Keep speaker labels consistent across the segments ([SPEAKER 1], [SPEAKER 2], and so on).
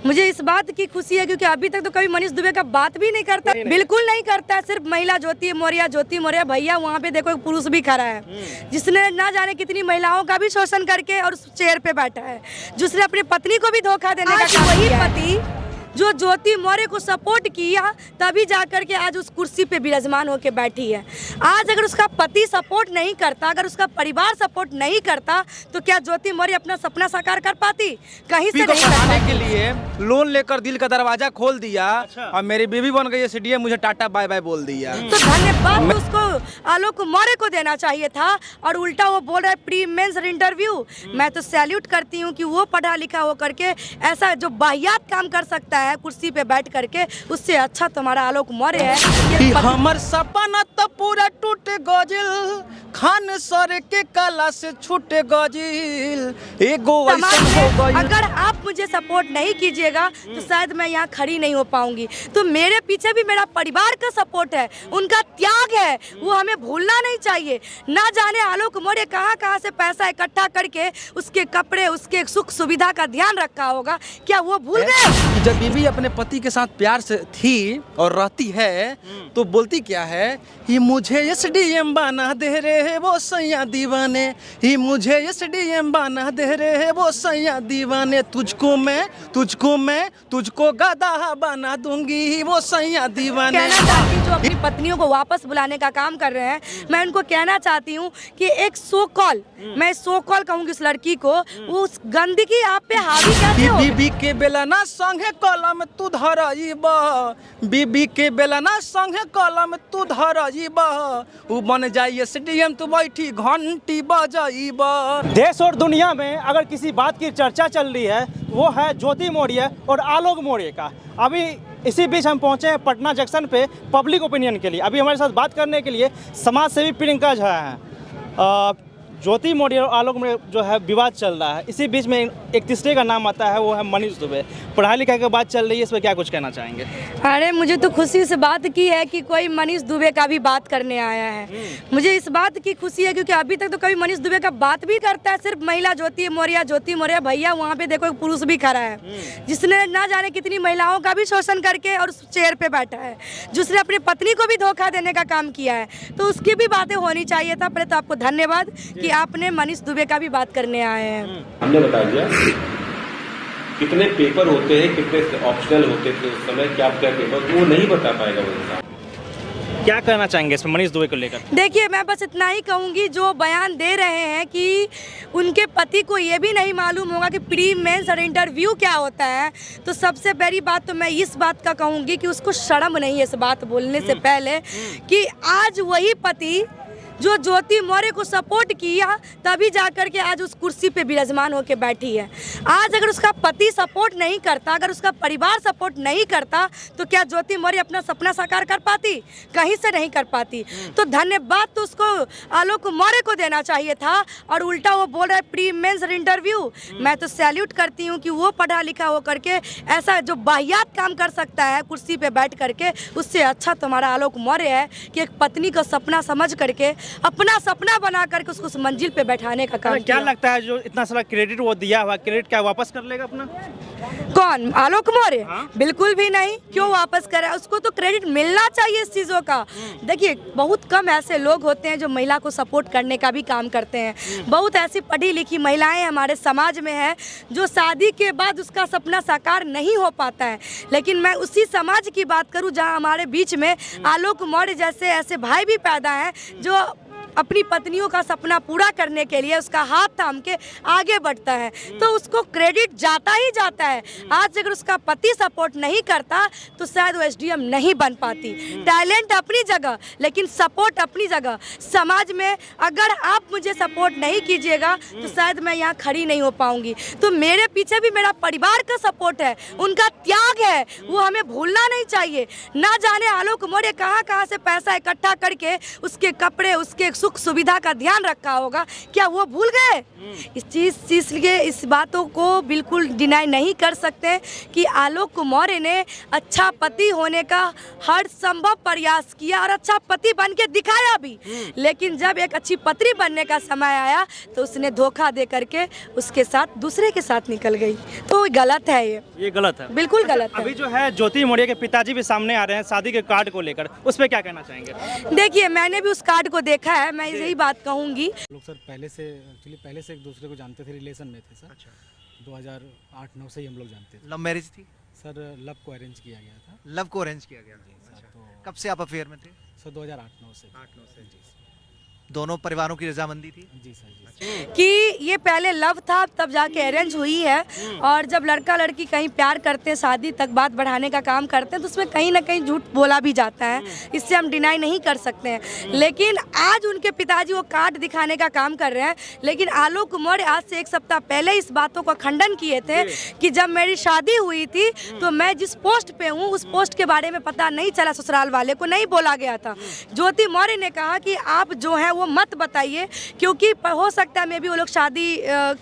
[SPEAKER 1] मुझे इस बात की खुशी है क्योंकि अभी तक तो कभी मनीष दुबे का बात भी नहीं करता, बिल्कुल नहीं करता है। सिर्फ महिला ज्योति मौर्य भैया वहाँ पे देखो एक पुरुष भी खड़ा है जिसने ना जाने कितनी महिलाओं का भी शोषण करके और उस चेयर पे बैठा है, जिसने अपनी पत्नी को भी धोखा देने का काम किया है। वही पति जो ज्योति मौर्य को सपोर्ट किया तभी जाकर के आज उस कुर्सी पे विराजमान होकर बैठी है। आज अगर उसका पति सपोर्ट नहीं करता, अगर उसका परिवार सपोर्ट नहीं करता तो क्या ज्योति मौर्य अपना सपना साकार कर पाती? कहीं से नहीं कर पाती।
[SPEAKER 2] के लिए लोन लेकर दिल का दरवाजा खोल दिया और मेरी बीवी बन गई सीडीएम, मुझे टाटा बाय बाय बोल दिया।
[SPEAKER 1] तो धन्यवाद उसको आलोक मौर्य को देना चाहिए था और उल्टा वो बोल रहा है प्री मेंस इंटरव्यू। मैं तो सैल्यूट करती हूँ कि वो पढ़ा लिखा हो करके ऐसा जो बाहियात काम कर सकता है कुर्सी पे बैठ करके, उससे अच्छा तुम्हारा आलोक मौर्य है।
[SPEAKER 2] हमर सपना तो पूरा टूट गजिल, खान सर के कला से छूट गजिल, एगो
[SPEAKER 1] अगर आप मुझे सपोर्ट नहीं कीजिएगा तो शायद मैं यहाँ खड़ी नहीं हो पाऊंगी। तो मेरे पीछे भी मेरा परिवार का सपोर्ट है, उनका त्याग है, वो हमें भूलना नहीं चाहिए। ना जाने आलोक मौर्य कहाँ से पैसा इकट्ठा करके उसके कपड़े, उसके सुख सुविधा का ध्यान रखा होगा, क्या वो भूल गए?
[SPEAKER 2] जब बीवी अपने पति के साथ प्यार से थी और रहती है तो बोलती क्या है, ये मुझे एसडीएम बना दे रहे है वो सैया दीवाने, ये मुझे एसडीएम बना दे रहे है वो सैया दीवाने, तुझको गधा बना दूंगी वो सैया दीवाने।
[SPEAKER 1] कहना चाहती हूँ जो अपनी पत्नियों को वापस बुलाने का काम कर रहे हैं, मैं उनको कहना चाहती हूँ कि एक सो कॉल, मैं सो कॉल कहूँगी उस लड़की को, उस गंदगी आप पे हावी कैसे हो?
[SPEAKER 2] बीबी के बेलना संगे कलम तू धरइबा, बीबी के बेलना संगे कलम तू धरइबा, उ बन जाई एसडीएम तू बैठी घंटी बजाइबा।
[SPEAKER 3] देश और दुनिया में अगर किसी बात की चर्चा चल रही है वो है ज्योति मौर्य और आलोक मौर्य का। अभी इसी बीच हम पहुंचे हैं पटना जंक्शन पे पब्लिक ओपिनियन के लिए। अभी हमारे साथ बात करने के लिए समाज सेवी प्रियंका झा हैं। ज्योति मौर्य और आलोक मौर्य जो है विवाद चल रहा है, इसी बीच में एक तीसरे का नाम आता है, वो है मनीष दुबे। पढ़ाई लिखाई की बात चल रही है, इस पर क्या कुछ कहना चाहेंगे?
[SPEAKER 1] अरे मुझे तो खुशी से बात की है कि कोई मनीष दुबे का भी बात करने आया है। मुझे इस बात की खुशी है क्योंकि अभी तक तो कभी मनीष दुबे का बात भी करता है। सिर्फ महिला ज्योति मौर्य भैया वहाँ पे देखो एक पुरुष भी खड़ा है जिसने ना जाने कितनी महिलाओं का भी शोषण करके और उस चेयर पे बैठा है, जिसने अपनी पत्नी को भी धोखा देने का काम किया है। तो उसकी भी बातें होनी चाहिए था। पहले तो आपको धन्यवाद कि आपने मनीष दुबे का भी बात करने आए हैं।
[SPEAKER 4] हमने बता दिया कितने पेपर होते हैं, कितने ऑप्शनल होते थे उस समय, क्या पेपर, वो नहीं बता पाएगा वो इंसान।
[SPEAKER 3] क्या कहना चाहेंगे इसमें मनीष दुबे को लेकर?
[SPEAKER 1] देखिए, मैं बस इतना ही कहूँगी, जो बयान दे रहे हैं कि उनके पति को ये भी नहीं मालूम होगा कि प्री मेंस इंटरव्यू क्या होता है, तो सबसे पहली बात तो मैं इस बात का कहूँगी कि उसको शर्म नहीं है इस बात बोलने से पहले कि आज वही पति जो ज्योति मौर्य को सपोर्ट किया तभी जाकर के आज उस कुर्सी पे विराजमान होकर बैठी है। आज अगर उसका पति सपोर्ट नहीं करता, अगर उसका परिवार सपोर्ट नहीं करता तो क्या ज्योति मौर्य अपना सपना साकार कर पाती? कहीं से नहीं कर पाती। तो धन्यवाद तो उसको आलोक मौर्य को देना चाहिए था और उल्टा वो बोल रहा है प्री मेंस इंटरव्यू। मैं तो सैल्यूट करती हूँ कि वो पढ़ा लिखा हो करके ऐसा जो बाहियात काम कर सकता है कुर्सी पे बैठ करके, उससे अच्छा तुम्हारा आलोक मौर्य है कि एक पत्नी का सपना समझ करके, अपना सपना बना करके उसको उस मंजिल पे बैठाने का काम।
[SPEAKER 3] क्या लगता है जो इतना सारा क्रेडिट वो दिया हुआ, क्रेडिट क्या वापस कर लेगा अपना?
[SPEAKER 1] कौन? आलोक मौर्य? बिल्कुल भी नहीं। क्यों वापस करे? उसको तो क्रेडिट मिलना चाहिए इस चीज़ों का। देखिए, बहुत कम ऐसे लोग होते हैं जो महिला को सपोर्ट करने का भी काम करते हैं। बहुत ऐसी पढ़ी लिखी महिलाएं हमारे समाज में हैं जो शादी के बाद उसका सपना साकार नहीं हो पाता है। लेकिन मैं उसी समाज की बात करूं जहां हमारे बीच में आलोक मौर्य जैसे ऐसे भाई भी पैदा हैं जो अपनी पत्नियों का सपना पूरा करने के लिए उसका हाथ थाम के आगे बढ़ता है, तो उसको क्रेडिट जाता ही जाता है। आज अगर उसका पति सपोर्ट नहीं करता तो शायद वो एसडीएम नहीं बन पाती। टैलेंट अपनी जगह, लेकिन सपोर्ट अपनी जगह। समाज में अगर आप मुझे सपोर्ट नहीं कीजिएगा तो शायद मैं यहाँ खड़ी नहीं हो पाऊंगी। तो मेरे पीछे भी मेरा परिवार का सपोर्ट है, उनका त्याग है, वो हमें भूलना नहीं चाहिए। ना जाने आलोक मौर्य कहाँ से पैसा इकट्ठा करके उसके कपड़े, उसके सुख सुविधा का ध्यान रखा होगा, क्या वो भूल गए? इस चीज़ के इस बातों को बिल्कुल डिनाई नहीं कर सकते कि आलोक मौर्य ने अच्छा पति होने का हर संभव प्रयास किया और अच्छा पति बन के दिखाया भी, लेकिन जब एक अच्छी पत्नी बनने का समय आया तो उसने धोखा दे करके उसके साथ दूसरे के साथ निकल गई। तो गलत है,
[SPEAKER 3] ये गलत है,
[SPEAKER 1] बिल्कुल गलत है।
[SPEAKER 3] अभी जो है ज्योति मौर्य के पिताजी भी सामने आ रहे हैं शादी के कार्ड को लेकर, उस पर क्या कहना चाहेंगे?
[SPEAKER 1] देखिए, मैंने भी उस कार्ड को देखा है, मैं यही बात कहूँगी।
[SPEAKER 5] लोग सर पहले से एक दूसरे को जानते थे, रिलेशन में थे सर। अच्छा। 2008-9 से ही हम लोग जानते थे।
[SPEAKER 6] लव मैरिज थी?
[SPEAKER 5] सर लव को अरेंज किया गया था।
[SPEAKER 6] लव को अरेंज किया गया था। अच्छा।
[SPEAKER 5] तो
[SPEAKER 6] कब से आप अफेयर में थे?
[SPEAKER 5] सर 2008-9 से।
[SPEAKER 6] 8-9 से।
[SPEAKER 5] जी सर।
[SPEAKER 6] दोनों परिवारों की रजामंदी थी?
[SPEAKER 5] जी सर, जी।
[SPEAKER 1] कि ये पहले लव था तब जाके अरेंज हुई है, और जब लड़का लड़की कहीं प्यार करते हैं, शादी तक बात बढ़ाने का काम करते हैं, तो उसमें कहीं ना कहीं झूठ बोला भी जाता है, इससे हम डिनाई नहीं कर सकते हैं। लेकिन आज उनके पिताजी वो कार्ड दिखाने का काम कर रहे हैं, लेकिन आलोक मौर्य आज से 1 सप्ताह पहले इस बातों का खंडन किए थे कि जब मेरी शादी हुई थी तो मैं जिस पोस्ट पे हूँ उस पोस्ट के बारे में पता नहीं चला, ससुराल वाले को नहीं बोला गया था। ज्योति मौर्य ने कहा कि आप जो है वो मत बताइए, क्योंकि हो सकता है मैं भी वो लोग शादी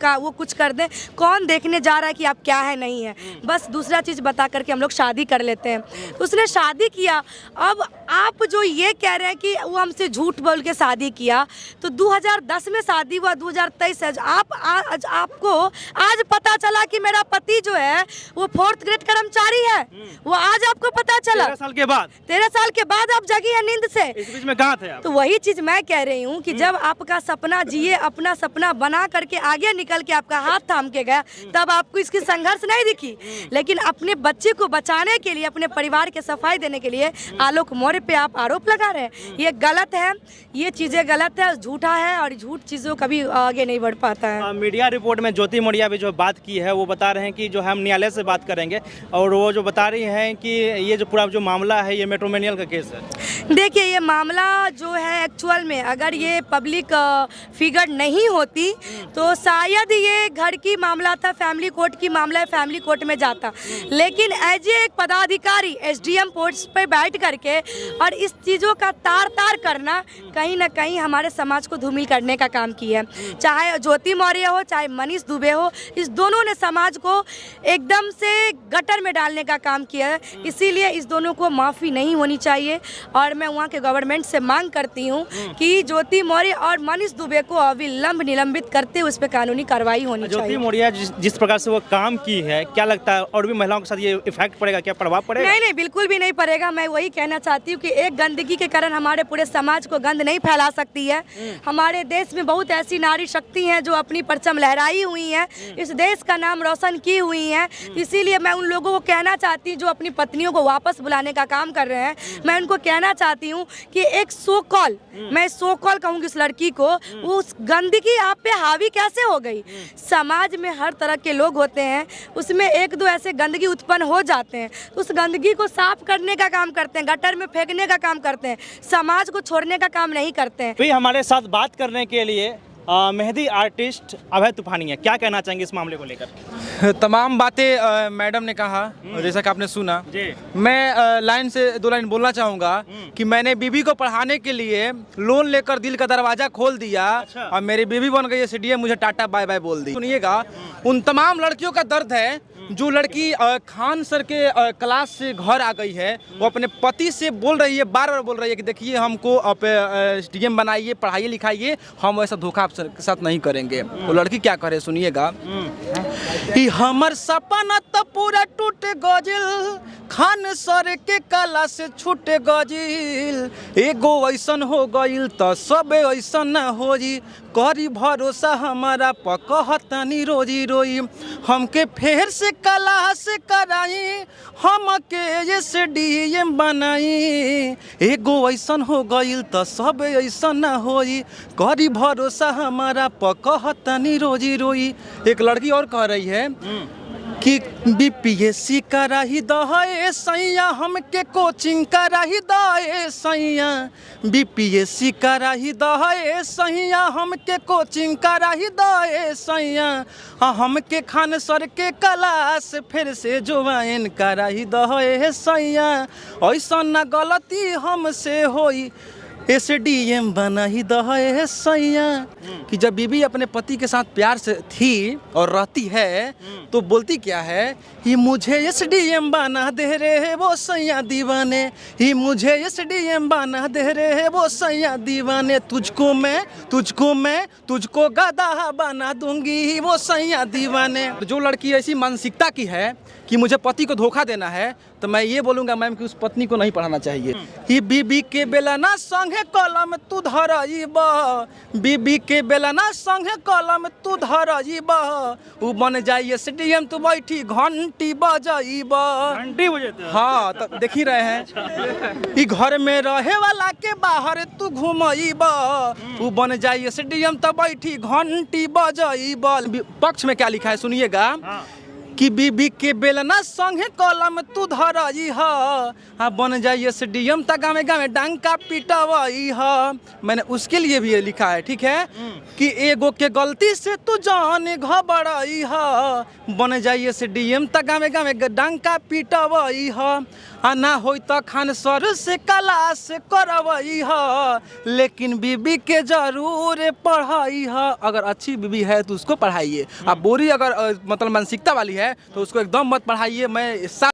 [SPEAKER 1] का वो कुछ कर दें, कौन देखने जा रहा है कि आप क्या है नहीं है, बस दूसरा चीज़ बता करके हम लोग शादी कर लेते हैं। तो उसने शादी किया। अब आप जो ये कह रहे हैं कि वो हमसे झूठ बोल के शादी किया, तो 2010 में शादी हुआ, 2023 है। आपको आज पता चला कि मेरा पति जो है वो 4th ग्रेड कर्मचारी है, वो आज आपको पता चला
[SPEAKER 3] 13 साल के बाद?
[SPEAKER 1] 13 साल के बाद आप जगी है नींद से।
[SPEAKER 3] इस बीच में कहाँ थे आप?
[SPEAKER 1] तो वही चीज मैं कह रही हूँ कि जब आपका सपना जिए, अपना सपना बना करके आगे निकल के आपका हाथ थाम के गया, तब आपको इसकी संघर्ष नहीं दिखी। लेकिन अपने बच्चे को बचाने के लिए, अपने परिवार के सफाई देने के लिए आलोक मौर्य पे आप आरोप लगा रहे हैं, ये गलत है, ये चीज़ें गलत है, झूठा है, और झूठ चीज़ों कभी आगे नहीं बढ़ पाता है।
[SPEAKER 3] मीडिया रिपोर्ट में ज्योति मौर्य भी जो बात की है वो बता रहे हैं कि जो हम न्यायालय से बात करेंगे, और वो जो बता रही हैं कि ये जो पूरा जो मामला है ये मैट्रिमोनियल का केस है।
[SPEAKER 1] देखिए, ये मामला जो है एक्चुअल में अगर ये पब्लिक फिगर नहीं होती तो शायद ये घर की मामला था, फैमिली कोर्ट की मामला है, फैमिली कोर्ट में जाता। लेकिन एज एक पदाधिकारी एसडीएम पोस्ट पे बैठ करके और इस चीज़ों का तार तार करना कहीं ना कहीं हमारे समाज को धूमिल करने का काम किया है। चाहे ज्योति मौर्य हो, चाहे मनीष दुबे हो, इस दोनों ने समाज को एकदम से गटर में डालने का काम किया है। इसीलिए इस दोनों को माफ़ी नहीं होनी चाहिए, और मैं वहाँ के गवर्नमेंट से मांग करती हूँ कि ज्योति मौर्य और मनीष दुबे को अविलंब निलंबित करते उस पर कानूनी कार्रवाई होनी चाहिए।
[SPEAKER 3] ज्योति मौर्य जिस प्रकार से वो काम की है, क्या लगता है और भी महिलाओं के साथ ये इफेक्ट पड़ेगा, क्या प्रभाव पड़ेगा?
[SPEAKER 1] नहीं नहीं, बिल्कुल भी नहीं पड़ेगा। मैं वही कहना चाहती हूँ कि एक गंदगी के कारण हमारे पूरे समाज को गंद नहीं फैला सकती है। हमारे देश में बहुत ऐसी नारी शक्ति हैं जो अपनी परचम लहराई हुई हैं, इस देश का नाम रोशन की हुई हैं। इसीलिए मैं उन लोगों को कहना चाहती हूँ जो अपनी पत्नियों को वापस बुलाने का काम कर रहे हैं, मैं उनको कहना चाहती हूँ कि एक सो कॉल, मैं सो कॉल कहूँगी उस लड़की को, वो उस गंदगी आप पे हावी कैसे हो गई? समाज में हर तरह के लोग होते हैं, उसमें 1-2 ऐसे गंदगी उत्पन्न हो जाते हैं, तो उस गंदगी को साफ करने का काम करते हैं, गटर में फेंकने का काम करते हैं, समाज को छोड़ने का काम नहीं करते हैं।
[SPEAKER 3] तो हमारे साथ बात करने के लिए मेहंदी आर्टिस्ट अभय तूफानी है, क्या कहना चाहेंगे इस मामले को लेकर?
[SPEAKER 2] तमाम बातें मैडम ने कहा, और जैसा कि आपने सुना, मैं लाइन से 2 लाइन बोलना चाहूँगा कि मैंने बीबी को पढ़ाने के लिए लोन लेकर दिल का दरवाजा खोल दिया।
[SPEAKER 3] अच्छा।
[SPEAKER 2] और मेरी बीबी बन गई है सीडीएम, मुझे टाटा बाय बाय बोल दी। सुनिएगा, उन तमाम लड़कियों का दर्द है जो लड़की खान सर के क्लास से घर आ गई है, वो अपने पति से बोल रही है, बार बार बोल रही है कि देखिए हमको सीडीएम बनाइए, पढ़ाइए लिखाइए, हम ऐसा धोखा के साथ नहीं करेंगे। वो लड़की क्या करे सुनिएगा, कि हमर सपना तो पूरा टूट गजिल, खान सर के कला से छूट गजिल, एगो ऐसन हो गइल तो सब ऐसन न हो जी, करी भरोसा हमारा पकहतनी रोजी रोई, हमके फेर से कला से कराई, हमके एसडीएम बनाई, एगो ऐसन हो गइल तो सब ऐसन न होई, करी भरोसा हमारा पकहतनी रोजी रोई। एक लड़की और कह रही है कि बीपीएससी कराही दहे सैया, हमके कोचिंग कराही दहे सैया, बीपीएससी कराही दहे सैया, हमके कोचिंग कराही दहे सैया, हमके खान सर के क्लास फिर से ज्वाइन कराही दहे सैया, ऐसा न गलती हमसे होई, SDM बना ही दहे सैया। कि जब बीबी अपने पति के साथ प्यार से थी और रहती है तो बोलती क्या है, ही मुझे SDM बना दे रे वो सैया दीवाने, ही मुझे SDM बना दे रे वो सैया दीवाने, तुझको गधा बना दूंगी वो सैया दीवाने। जो लड़की ऐसी मानसिकता की है कि मुझे पति को धोखा देना है, तो मैं ये बोलूँगा मैम कि उस पत्नी को नहीं पढ़ाना चाहिए। ही बीबी के बेलना संगे कलम तू धरइब, बीबी के बेलना संगे कलम तू धरइब, उ बन जाइए SDM तू बैठी घंटी बजाइब।
[SPEAKER 3] घंटी बजाते हैं।
[SPEAKER 2] हाँ, तो देख ही रहे हैं। ई घर में रहे वाला के बाहर तू घुमइब, उ बन जाइए SDM तब बैठी घंटी बजाइब। पक्ष में क्या लिखा है सुनिएगा कि बीबी के बेलना संगे कलम तू धरई हा, बन जाइए SDM त गाँव गाँव डंका पिटवई हा। मैंने उसके लिए भी ये लिखा है, ठीक है, कि एगो के गलती से तू जान घबराई हा, बन जाइए SDM त गाँव गाँव डंका पिटवई हा। ना हो तो खान सर से क्लास करवई हा, लेकिन बीबी के जरूर पढ़ाई हा। अगर अच्छी बीबी है तो उसको पढ़ाइए, अब बुरी अगर मतलब मानसिकता वाली है तो उसको एकदम मत पढ़ाइए। मैं